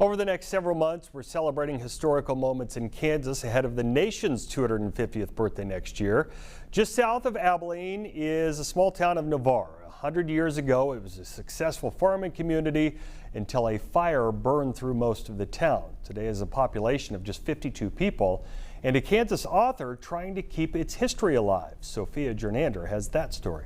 Over the next several months, we're celebrating historical moments in Kansas ahead of the nation's 250th birthday next year. Just south of Abilene is a small town of Navarre. 100 years ago, it was a successful farming community until a fire burned through most of the town. Today is a population of just 52 people and a Kansas author trying to keep its history alive. Sophia Jernander has that story.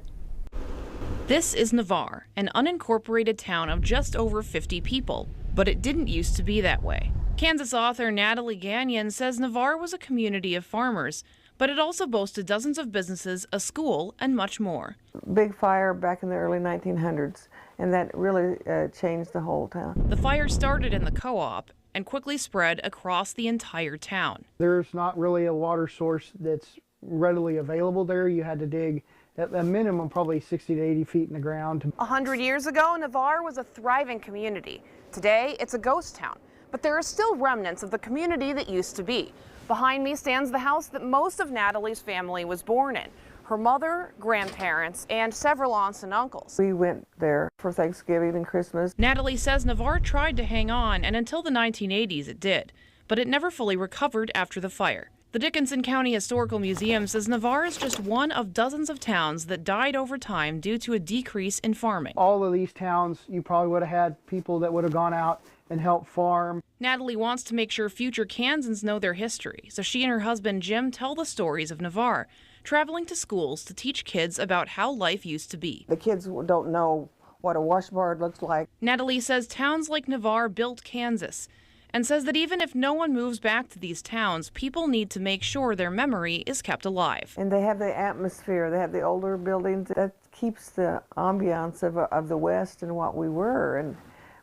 This is Navarre, an unincorporated town of just over 50 people, but it didn't used to be that way. Kansas author Natalie Gagnon says Navarre was a community of farmers, but it also boasted dozens of businesses, a school, and much more. Big fire back in the early 1900s, and that really changed the whole town. The fire started in the co-op and quickly spread across the entire town. There's not really a water source that's readily available there. You had to dig at a minimum probably 60 to 80 feet in the ground. 100 years ago, Navarre was a thriving community. Today, it's a ghost town, but there are still remnants of the community that used to be. Behind me stands the house that most of Natalie's family was born in. Her mother, grandparents, and several aunts and uncles. We went there for Thanksgiving and Christmas. Natalie says Navarre tried to hang on, and until the 1980s it did, but it never fully recovered after the fire. The Dickinson County Historical Museum says Navarre is just one of dozens of towns that died over time due to a decrease in farming. All of these towns, you probably would have had people that would have gone out and helped farm. Natalie wants to make sure future Kansans know their history, so she and her husband Jim tell the stories of Navarre, traveling to schools to teach kids about how life used to be. The kids don't know what a washboard looks like. Natalie says towns like Navarre built Kansas, and says that even if no one moves back to these towns, people need to make sure their memory is kept alive. And they have the atmosphere, they have the older buildings. That keeps the ambiance of the West and what we were and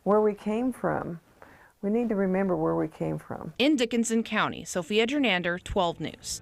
where we came from. We need to remember where we came from. In Dickinson County, Sophia Jernander, 12 News.